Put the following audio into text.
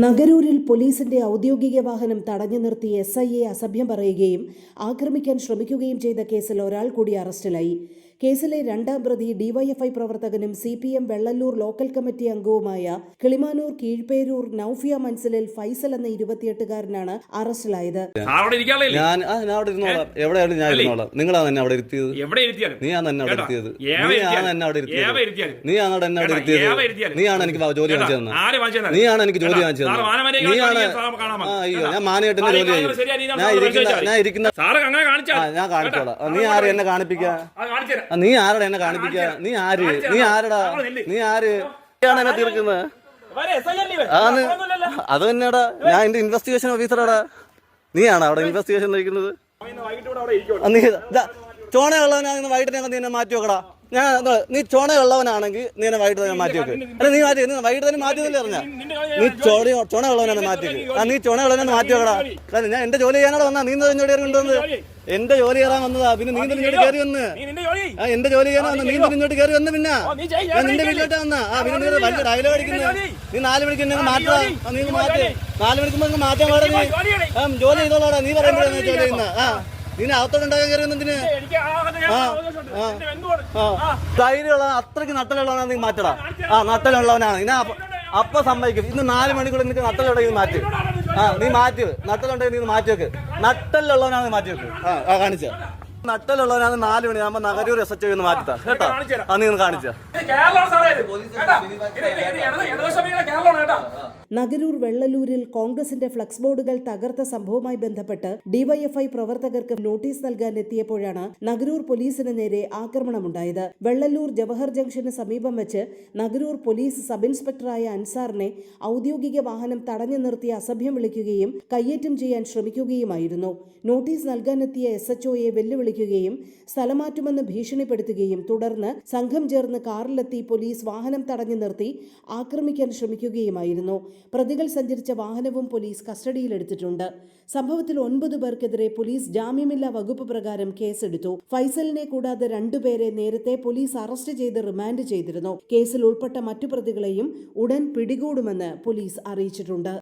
നഗരൂരിൽ പോലീസിന്റെ ഔദ്യോഗിക വാഹനം തടഞ്ഞു നിർത്തി SIയെ അസഭ്യം പറയുകയും ആക്രമിക്കാൻ ശ്രമിക്കുകയും ചെയ്ത കേസിൽ ഒരാൾ കൂടി അറസ്റ്റിലായി. കേസിലെ രണ്ടാം പ്രതി DYFI പ്രവർത്തകനും CPM വെള്ളല്ലൂർ ലോക്കൽ കമ്മിറ്റി അംഗവുമായ കിളിമാനൂർ കീഴ്പേരൂർ നൌഫിയ മൻസിലിൽ ഫൈസൽ എന്ന 28-കാരനാണ് അറസ്റ്റിലായത്. നീ ആരടാ എന്നെ കാണിപ്പിക്കാ? നീ ആരടാ എന്നെ തീർക്കുന്നത്? അത് തന്നെയാടാ, ഞാൻ എന്റെ ഇൻവെസ്റ്റിഗേഷൻ ഓഫീസറാടാ. നീയാണോ അവിടെ ഇൻവെസ്റ്റിഗേഷൻ നയിക്കുന്നത്? നീ ചോണയുള്ളവനാണെങ്കിൽ വൈകിട്ട് നീ എന്നെ മാറ്റി വെക്കടാ. നീ ചോണയുള്ളവനാണെങ്കിൽ നീ എന്നെ വൈകിട്ട് തന്നെ മാറ്റി വെക്ക്. അല്ല നീ വൈകിട്ട് തന്നെ മാറ്റിയതല്ലേ അറിഞ്ഞ? നീ ചോണയുള്ളവനാണ് മാറ്റി വെക്ക്. നീ ചോണയുള്ളവനാണ് മാറ്റി വെക്കടാ. ഞാൻ എന്റെ ജോലി ചെയ്യാനോട് വന്നാ നീ ഇങ്ങോട്ട് കയറി കൊണ്ടുവന്നത്? എന്റെ ജോലി കയറാൻ വന്നതാ, പിന്നെ നീ ഇങ്ങോട്ട് കയറി വന്ന് എന്റെ ജോലി ചെയ്യാൻ വന്ന നീ ഇങ്ങോട്ട് കയറി വന്ന് പിന്നെ ഞാൻ നിന്റെ വീട്ടിലോട്ട് വന്നാ. പിന്നെ നീ വലിയ ഡയലോഗ് അടിക്കുന്നത്. നീ 4 മണിക്ക് എന്നെ മാറ്റാ, നീ മാറ്റി 4 മണിക്കുമ്പോ മാറ്റാൻ പാടില്ല. നീ ജോലി ചെയ്തോളാടാ. നീ പറയുമ്പോഴാണ് ജോലി ചെയ്യുന്ന. നീ അകത്തോട്ടുണ്ടാകാൻ കയറി വന്നതിന് ധൈര്യമുള്ള അത്രയ്ക്ക് നട്ടലുള്ളവനാണ് നീ മാറ്റടാ. നട്ടലുള്ളവനാണ് ഇനി അപ്പൊ സമ്മതിക്കും. ഇന്ന് 4 മണിക്കൂർ നിനക്ക് നട്ടലുണ്ടെങ്കിൽ മാറ്റി. നീ മാറ്റി നട്ടലുണ്ടെങ്കിൽ നീ മാറ്റി വെക്ക്. നട്ടലുള്ളവനാണ് മാറ്റി വെക്ക്. കാണിച്ച നട്ടലുള്ളവനാണ് 4 മണിയാകുമ്പോ നഗരൂർ SHO ഒന്ന് മാറ്റിത്താ കേട്ടോ. നീ കാണിച്ച നഗരൂർ വെള്ളല്ലൂരിൽ കോൺഗ്രസിന്റെ ഫ്ലക്സ് ബോർഡുകൾ തകർത്ത സംഭവവുമായി ബന്ധപ്പെട്ട് DYFI പ്രവർത്തകർക്ക് നോട്ടീസ് നൽകാൻ എത്തിയപ്പോഴാണ് നഗരൂർ പോലീസിന് നേരെ ആക്രമണമുണ്ടായത്. വെള്ളല്ലൂർ ജവഹർ ജംഗ്ഷന് സമീപം വെച്ച് നഗരൂർ പോലീസ് സബ് ഇൻസ്പെക്ടറായ അൻസാറിനെ ഔദ്യോഗിക വാഹനം തടഞ്ഞു നിർത്തി അസഭ്യം വിളിക്കുകയും കയ്യേറ്റം ചെയ്യാൻ ശ്രമിക്കുകയുമായിരുന്നു. നോട്ടീസ് നൽകാനെത്തിയ SHOയെ വെല്ലുവിളിക്കുകയും സ്ഥലമാറ്റുമെന്ന് ഭീഷണിപ്പെടുത്തുകയും തുടർന്ന് സംഘം ചേർന്ന് കാറിലെത്തി പോലീസ് വാഹനം തടഞ്ഞു നിർത്തി ആക്രമിക്കാൻ ശ്രമിക്കുകയുമായിരുന്നു. പ്രതികൾ സഞ്ചരിച്ച വാഹനവും പോലീസ് കസ്റ്റഡിയിലെടുത്തിട്ടുണ്ട്. സംഭവത്തിൽ 9 പേർക്കെതിരെ പോലീസ് ജാമ്യമില്ലാ വകുപ്പ് പ്രകാരം കേസെടുത്തു. ഫൈസലിനെ കൂടാതെ 2 പേരെ നേരത്തെ പോലീസ് അറസ്റ്റ് ചെയ്ത് റിമാൻഡ് ചെയ്തിരുന്നു. കേസിൽ ഉൾപ്പെട്ട മറ്റു പ്രതികളെയും ഉടൻ പിടികൂടുമെന്ന് പോലീസ് അറിയിച്ചിട്ടുണ്ട്.